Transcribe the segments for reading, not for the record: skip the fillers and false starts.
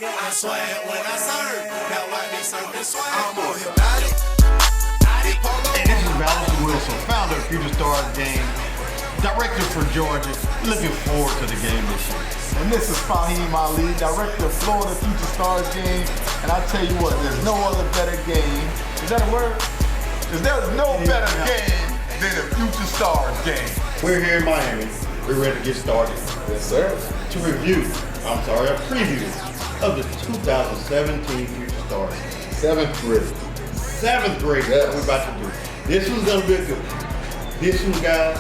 I swear when I serve, that why they serving swag. I'm on him, Hey, this is Valerie Wilson, founder of Future Stars Game, director for Georgia. Looking forward to the game this year. And this is Fahim Ali, director of Florida Future Stars Game. And I tell you what, there's no other better game. Is that a word? There's no better game than a Future Stars Game. We're here in Miami. We're ready to get started. Yes, sir. To a preview of the 2017 Future Stars. Seventh grade. Seventh grade, yes. We're about to do. This one's gonna be a good one. This one, guys,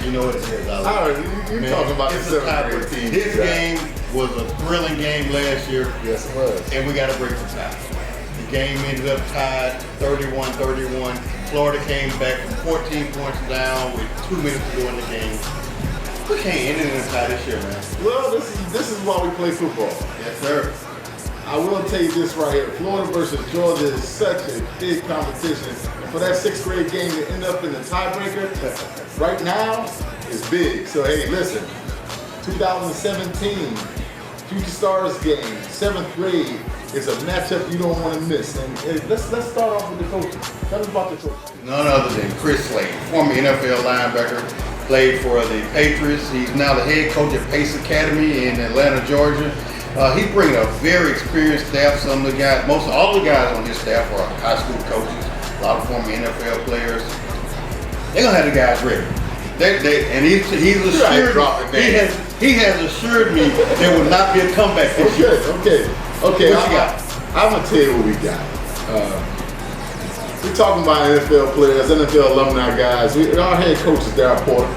you know what it is. You're talking about the seventh grade team. This game was a thrilling game last year. Yes, it was. And we got to break the tie. The game ended up tied 31-31. Florida came back from 14 points down with 2 minutes to go in the game. We can't end it in a tie this year, man. Well, this is why we play football. Yes, sir. I will tell you this right here. Florida versus Georgia is such a big competition. And for that sixth grade game to end up in the tiebreaker right now is big. So, hey, listen, 2017 Future Stars Game, seventh grade, is a matchup you don't want to miss. And let's start off with the coaches. Tell us about the coaches. None other than Chris Slade, former NFL linebacker, played for the Patriots. He's now the head coach at Pace Academy in Atlanta, Georgia. He brings a very experienced staff. Some of the guys, all the guys on his staff are high school coaches, a lot of former NFL players. They're gonna have the guys ready. He's assured he has assured me there will not be a comeback this year. Okay. What you got? I'm gonna tell you what we got. We're talking about NFL players, NFL alumni guys. Our head coach is Darryl Porter.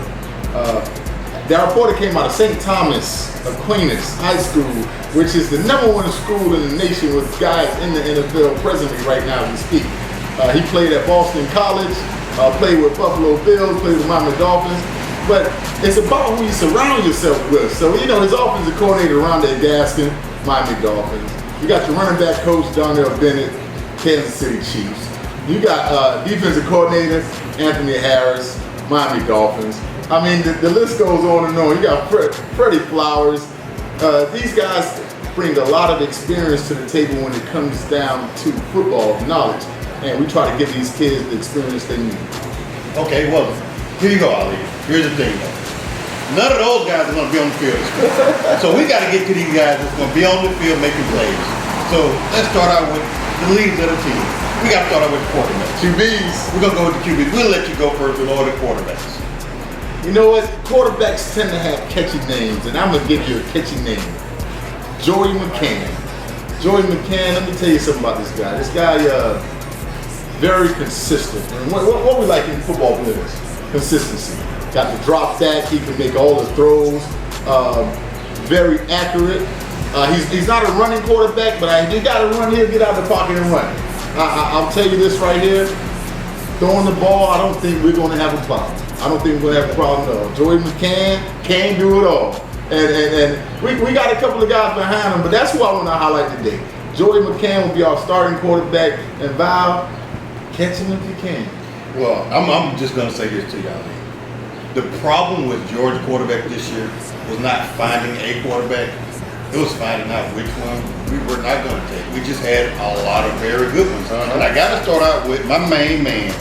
Darryl Porter came out of St. Thomas Aquinas High School, which is the #1 school in the nation with guys in the NFL presently right now as we speak. He played at Boston College, played with Buffalo Bills, played with Miami Dolphins. But it's about who you surround yourself with. So, his offensive coordinator around there, Gaskin, Miami Dolphins. You got your running back coach, Darnell Bennett, Kansas City Chiefs. You got defensive coordinator, Anthony Harris, Miami Dolphins. I mean, the list goes on and on. You got Freddie Flowers. These guys bring a lot of experience to the table when it comes down to football knowledge. And we try to give these kids the experience they need. Okay, well, here you go, Ali. Here's the thing, though. None of those guys are going to be on the field. So we got to get to these guys that's going to be on the field making plays. So let's start out with the leads of the team. We got to start out with the quarterbacks. QBs. We're going to go with the QBs. We'll let you go first with all the quarterbacks. You know what? Quarterbacks tend to have catchy names, and I'm going to give you a catchy name. Joey McCann. Joey McCann, let me tell you something about this guy. This guy, very consistent. And what we like in football players? Consistency. Got the drop back. He can make all the throws. Very accurate. He's not a running quarterback, but he got to run. He'll get out of the pocket and run. I'll tell you this right here. Throwing the ball, I don't think we're going to have a problem. I don't think we're going to have a problem at all. Joey McCann can do it all. And we got a couple of guys behind him, but that's who I want to highlight today. Joey McCann will be our starting quarterback, and Val, catch him if you can. Well, I'm just going to say this to y'all. The problem with Georgia quarterback this year was not finding a quarterback. It was finding out which one we were not going to take. We just had a lot of very good ones. And I got to start out with my main man,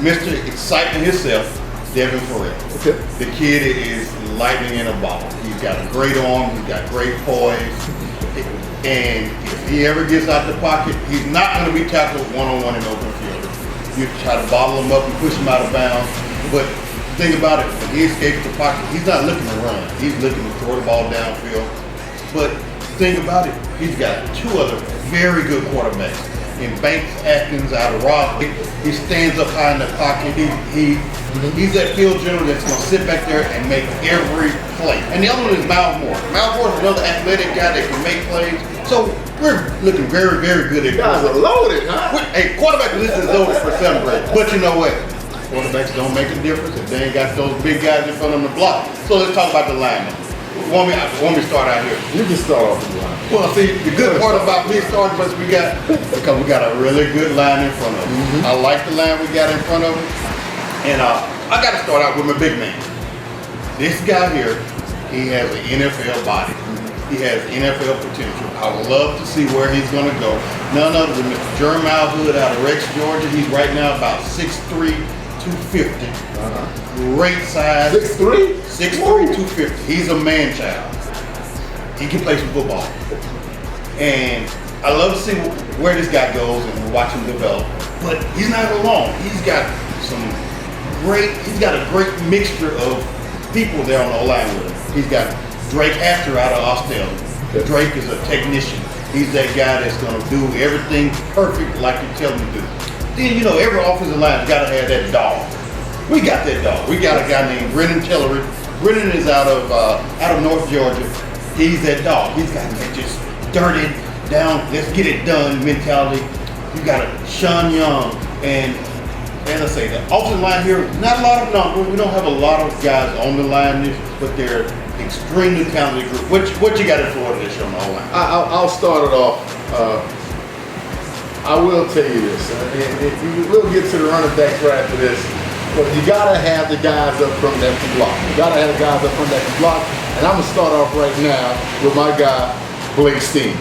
Mr. Excitement himself, Devin Farrell. Okay. The kid is lightning in a bottle. He's got a great arm. He's got great poise. And if he ever gets out the pocket, he's not going to be tackled one-on-one in open field. You try to bottle him up and push him out of bounds. But think about it. When he escapes the pocket, he's not looking to run. He's looking to throw the ball downfield. But think about it. He's got two other very good quarterbacks. In Banks Atkins out of Raleigh, he stands up high in the pocket. He's that field general that's going to sit back there and make every play. And the other one is Miles Moore. Miles Moore is another athletic guy that can make plays. So we're looking very, very good at guys are loaded, huh? Hey, quarterback position is loaded for 7th grade. But you know what? Quarterbacks don't make a difference if they ain't got those big guys in front of them to block. So let's talk about the linemen. Want me to start out here? You can start off the line. Well, see, the good part about me starting because we got a really good line in front of us. Mm-hmm. I like the line we got in front of us. And I got to start out with my big man. This guy here, he has an NFL body. He has NFL potential. I would love to see where he's going to go. None other than Mr. Jeremiah Hood out of Rex, Georgia. He's right now about 6'3", 250. Great size. 6'3"? 6'3", 250. He's a man child. He can play some football. And I love to see where this guy goes and watch him develop. But he's not alone. He's got a great mixture of people there on the O-line with him. He's got Drake Astor out of Austell. Drake is a technician. He's that guy that's going to do everything perfect like you tell him to do. Then, every offensive line has got to have that dog. We got that dog. We got a guy named Brennan Tillery. Brennan is out of North Georgia. He's that dog. He's got that just dirty, down, let's get it done mentality. You got a Sean Young, and as I say, the offensive line here, not a lot of numbers. We don't have a lot of guys on the line, but they're extremely talented group. What you got in Florida this year on the whole line? I'll start it off. I will tell you this, and we'll get to the running backs right after this, but you gotta have the guys up from that block. You gotta have the guys up from that block, and I'm gonna start off right now with my guy, Blake Steen.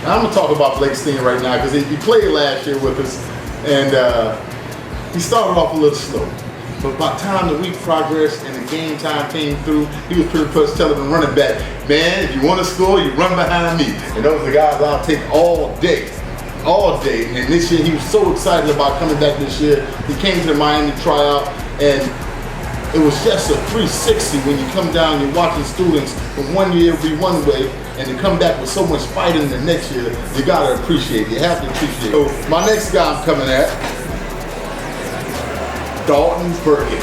Now, I'm gonna talk about Blake Steen right now because he played last year with us, and he started off a little slow. But by the time the week progressed and the game time came through, he was pretty much telling the running back, man, if you want to score, you run behind me. And those are the guys I'll take all day. And this year, he was so excited about coming back this year. He came to the Miami tryout, and it was just a 360 when you come down and you're watching students from one year be one way, and to come back with so much fighting the next year, you gotta appreciate it. You have to appreciate it. So my next guy I'm coming at, Dalton Burkett.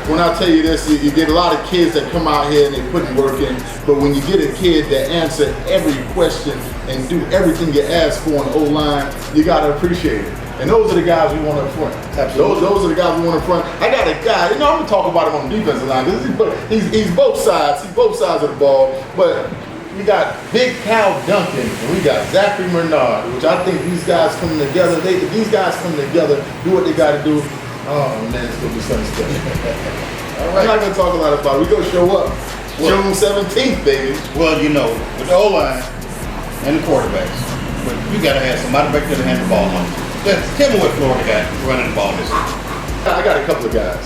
When I tell you this, you get a lot of kids that come out here and they put work in, but when you get a kid that answer every question and do everything you ask for on the O-line, you gotta appreciate it. And those are the guys we want up front. Absolutely. Those are the guys we want up front. I got a guy, I'm gonna talk about him on the defensive line, because he's both sides. He's both sides of the ball, but we got Big Cal Duncan, and we got Zachary Bernard, which I think these guys coming together, if these guys come together, do what they got to do, oh man, it's going to be something special. All right. I'm not going to talk a lot about it. We're going to show up. June 17th, baby. Well, with the O-line and the quarterbacks, but you got to have somebody back there to hand the ball on. Tell me what Florida got running the ball this year. I got a couple of guys.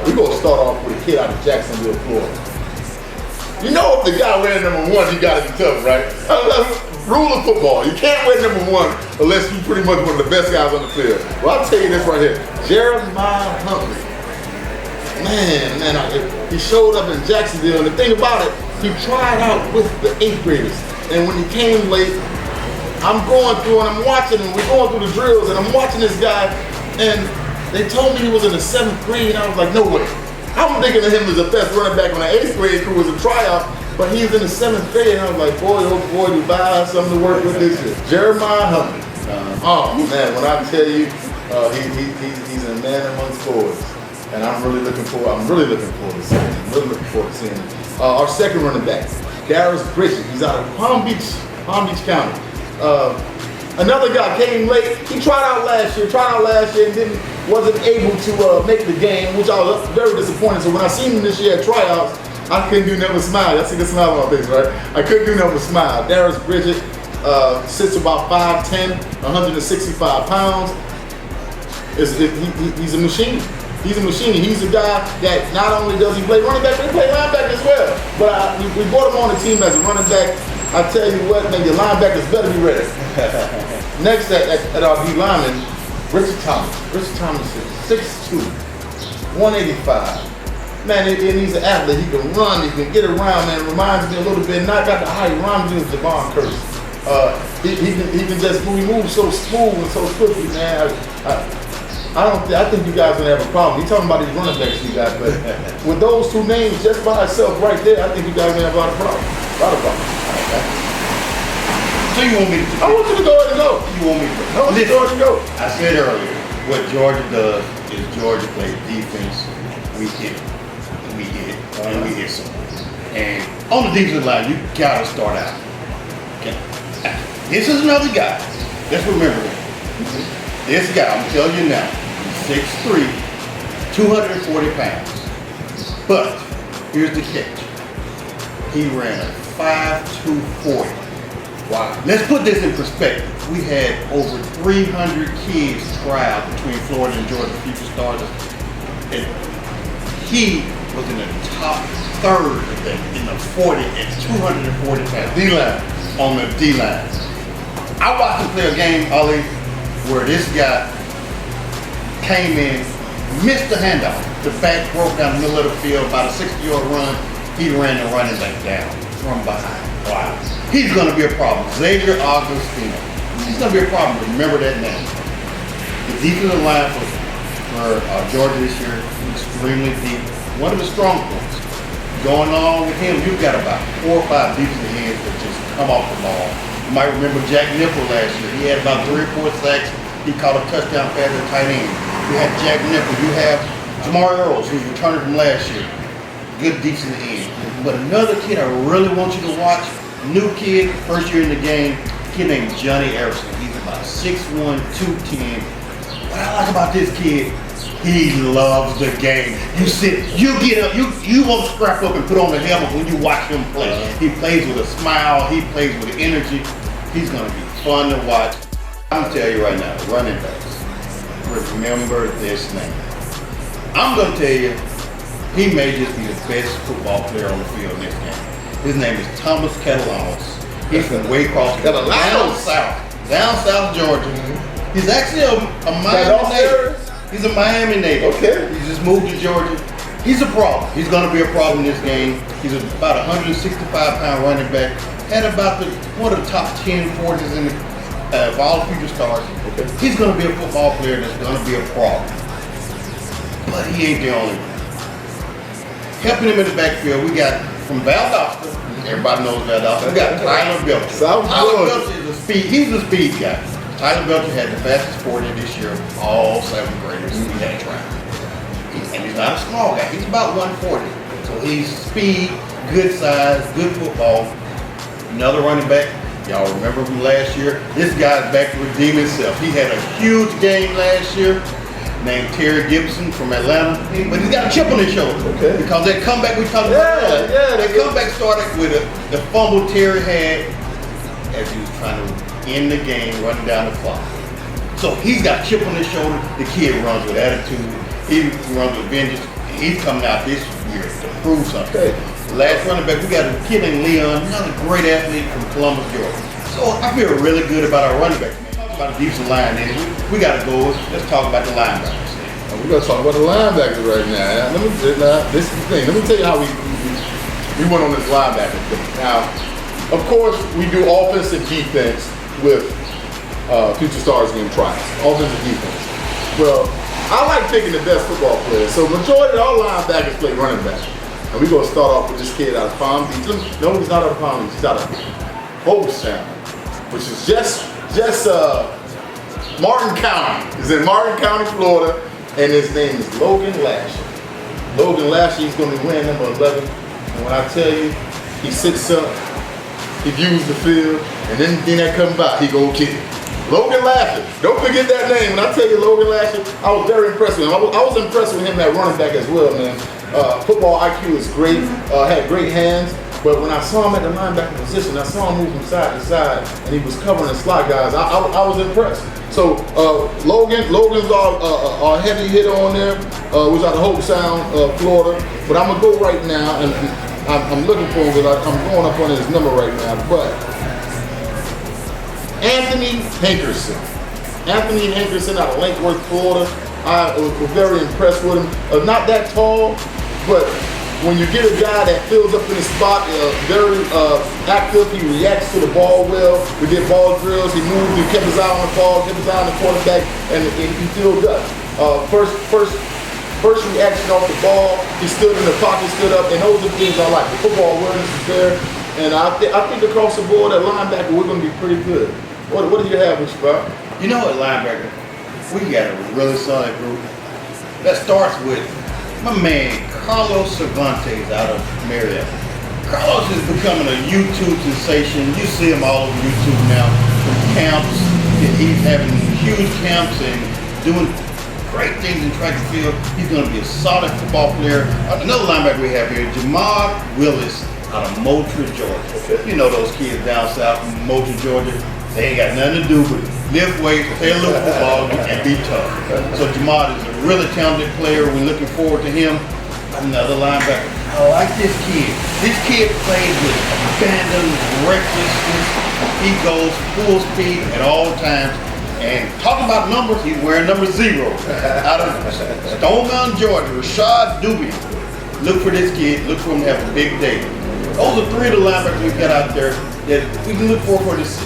We're going to start off with a kid out of Jacksonville, Florida. You know, if the guy ran number one, you gotta be tough, right? Rule of football, you can't win number one unless you're pretty much one of the best guys on the field. Well, I'll tell you this right here. Jeremiah Huntley. Man, he showed up in Jacksonville, and the thing about it, he tried out with the 8th graders. And when he came late, I'm going through and I'm watching him, we're going through the drills, and I'm watching this guy, and they told me he was in the 7th grade, and I was like, no way. I'm thinking of him as the best running back on the 8th grade crew was a tryout, but he's in the 7th grade, and I was like, boy, oh boy, you buy something to work with this year. Jeremiah Huntley. Oh man, when I tell you, he's a man amongst boys, and I'm really looking forward to seeing him. Our second running back, Darius Bridget. He's out of Palm Beach County. Another guy came late. He tried out last year and wasn't able to make the game, which I was very disappointed. So when I seen him this year at tryouts, I couldn't do nothing but smile. I see the smile on my face, right? I couldn't do nothing but smile. Darius Bridget sits about 5'10", 165 pounds. He's a machine. He's a machine. He's a guy that not only does he play running back, but he play linebacker as well. But we brought him on the team as a running back. I tell you what, man, your linebackers better be ready. Next at our D lineman, Richard Thomas. Richard Thomas is 6'2", 185. Man, and he's an athlete. He can run, he can get around, man. It reminds me a little bit, not got the height, reminds me of Javon Curse. He can just move. He moves so smooth and so quickly, man. I think you guys are gonna have a problem. He's talking about these running backs you got, but with those two names just by itself right there, I think you guys are gonna have a lot of problems. So you want me to? I want you to go ahead and go. You want me to? I want you to go ahead and go. I said earlier, what Georgia does is Georgia plays defense. We hit, and we hit, and we hit some. And on the defensive line, you gotta start out. Okay. This is another guy. Let's remember him. This guy, I'm telling you now, he's 6'3", 240 pounds. But here's the catch. He ran a 5.2 40. Wow. Let's put this in perspective. We had over 300 kids try out between Florida and Georgia Future Stars. And he was in the top third of them in the 40 at 240 pounds. D-line. On the D-line. I watched him play a game, Ollie, where this guy came in, missed the handoff. The back broke down the middle of the field, about a 60-yard run. He ran the running back down from behind. Wow. He's going to be a problem. Xavier Augustino. He's going to be a problem. Remember that name. The defensive line for Georgia this year, extremely deep. One of the strong points. Going on with him, you've got about 4 or 5 defensive ends that just come off the ball. You might remember Jack Nipple last year. He had about 3 or 4 sacks. He caught a touchdown pass at tight end. You have Jack Nipple. You have Jamar Earls, who's returning from last year. Good defensive end. But another kid I really want you to watch, new kid, first year in the game, kid named Johnny Erickson. He's about 6'1", 210. What I like about this kid, he loves the game. You get up, you won't scrap up and put on the helmet when you watch him play. He plays with a smile, he plays with energy. He's gonna be fun to watch. I'm gonna tell you right now, running backs, remember this name. I'm gonna tell you, he may just be the best football player on the field in this game. His name is Thomas Catalanos. He's from Waycross, down south Georgia. He's actually a Miami native. He's a Miami native. Okay. He just moved to Georgia. He's a problem. He's going to be a problem in this game. He's about 165-pound running back. Had about one of the top 10 40s in of all future stars. Okay. He's going to be a football player that's going to be a problem. But he ain't the only one. Helping him in the backfield, we got from Valdosta. Everybody knows Valdosta. We got Tyler Belcher. Tyler Belcher is a speed. He's a speed guy. Tyler Belcher had the fastest 40 this year of all 7th graders he had tried. And he's not a small guy. He's about 140. So he's speed, good size, good football. Another running back. Y'all remember from last year? This guy's back to redeem himself. He had a huge game last year. Named Terry Gibson from Atlanta, but he's got a chip on his shoulder. Okay. Because that comeback we talked about earlier, that comeback started with the fumble Terry had as he was trying to end the game, running down the clock. So he's got a chip on his shoulder. The kid runs with attitude. He runs with vengeance. He's coming out this year to prove something. Okay. Last running back, we got a kid named Leon, another great athlete from Columbus, Georgia. So I feel really good about our running back. About the defensive line, then we got to go. Let's talk about the linebackers. We're gonna talk about the linebackers right now. This is the thing. Let me tell you how we went on this linebacker thing. Now, of course, we do offense and defense with future stars game trials. Offense and defense. Well, I like picking the best football players. So majority of our linebackers play running back. And we're gonna start off with this kid out of Palm Beach. No, he's not out of Palm Beach. He's out of Hobestown, which is just Martin County. He's in Martin County, Florida, and his name is Logan Lashley. Logan Lashley is going to be wearing number 11. And when I tell you, he sits up, he views the field, and then that comes by, he go kick it. Logan Lashley. Don't forget that name. When I tell you Logan Lashley, I was very impressed with him. I was impressed with him at running back as well, man. Football IQ is great, had great hands. But when I saw him at the linebacker position, I saw him move from side to side, and he was covering the slot guys. I was impressed. So Logan's our heavy hitter on there. Was out of Hope Sound, Florida. But I'm gonna go right now, and I'm looking for him because I'm going up on his number right now. But Anthony Hankerson out of Lake Worth, Florida. I was very impressed with him. Not that tall, but when you get a guy that fills up in the spot, very active, he reacts to the ball well. We did ball drills, he moved, he kept his eye on the ball, kept his eye on the quarterback, and he filled up. First reaction off the ball, he stood in the pocket, stood up, and those are the things I like. The football awareness is there, and I think across the board at linebacker, we're going to be pretty good. What do you have with you, Bob? You know what, linebacker? We got a really solid group. That starts with my man, Carlos Cervantes out of Marietta. Carlos is becoming a YouTube sensation. You see him all over YouTube now from camps. He's having huge camps and doing great things in track and field. He's going to be a solid football player. Another linebacker we have here, Jamar Willis out of Moultrie, Georgia. Okay. You know those kids down south from Moultrie, Georgia. They ain't got nothing to do but lift weights, play a little football, and be tough. So Jamad is a really talented player. We're looking forward to him. Another linebacker. I like this kid. This kid plays with abandon, recklessness. He goes full speed at all times. And talking about numbers, he's wearing number 0 out of Stone Mountain, Georgia. Rashad Duby. Look for this kid. Look for him to have a big day. Those are 3 of the linebackers we've got out there that we can look for this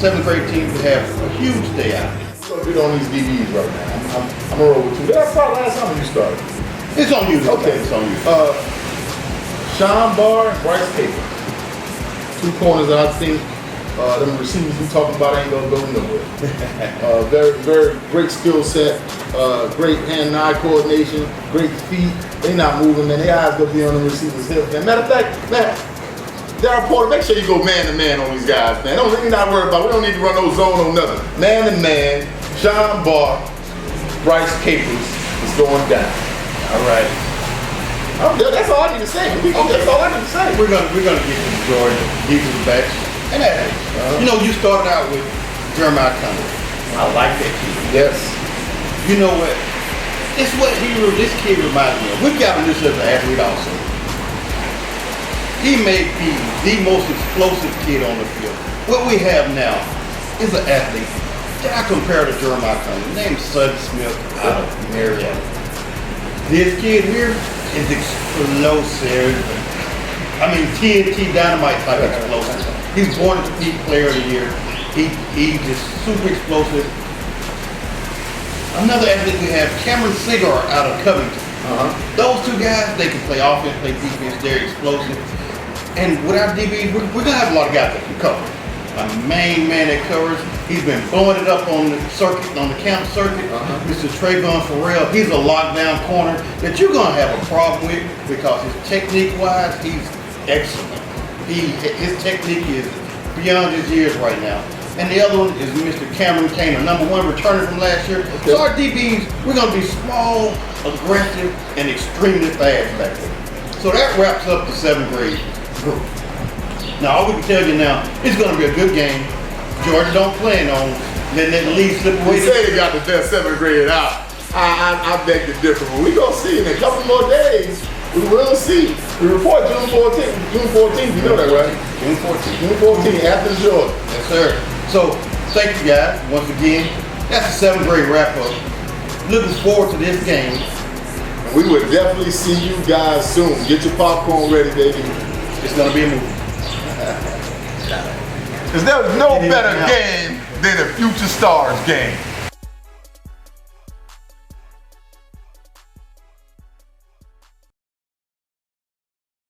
7th grade team to have a huge day out. So good on these DBs right now. I'm gonna roll with you. That's not last time you started. It's on you. Okay. It's on you. Sean Barr and Bryce Paper. 2 corners that I think them receivers we talking about ain't gonna go nowhere. Very, very great skill set, great hand-eye coordination, great feet. They not moving, man. Their eyes gonna be on the receivers' hips. And matter of fact, man, Darryl Porter, make sure you go man-to-man on these guys, man. Don't really not worry about. We don't need to run no zone on nothing. Man-to-man, Sean Barr, Bryce Capers is going down. All right. That's all I need to say. That's all I need to say. We're gonna get to Georgia defensive backs. And that, you know, you started out with Jeremiah Cunningham. I like that kid. Yes. You know what? It's what this kid reminds me of. We've got him this as an athlete also. He may be the most explosive kid on the field. What we have now is an athlete that I compare to Jeremiah Cunningham, named Sutton Smith out of Marietta. This kid here is explosive. I mean, TNT Dynamite type explosive. He's born as Peak Player of the Year. He's just super explosive. Another athlete we have, Cameron Cigar out of Covington. Those 2 guys, they can play offense, play defense. They're explosive. And with our DBs, we're gonna have a lot of guys that can cover. A main man that covers. He's been blowing it up on the circuit, on the camp circuit. Mr. Trayvon Farrell, he's a lockdown corner that you're gonna have a problem with because his technique-wise, he's excellent. His technique is beyond his years right now. And the other one is Mr. Cameron Kane, number 1 returner from last year. Okay. So our DBs, we're gonna be small, aggressive, and extremely fast back there. So that wraps up the 7th grade group. Now, all we can tell you now, it's going to be a good game. Georgia don't plan on letting that lead slip away. We say they got the best 7th grade out. I beg to differ, but we going to see in a couple more days. We will see. We report June 14th. June 14th, you know that, right? June 14th. June 14th, after Georgia. Yes, sir. So, thank you guys once again. That's the 7th grade wrap-up. Looking forward to this game. We will definitely see you guys soon. Get your popcorn ready, baby. It's going to be a movie. Because there's no better game than a Future Stars game.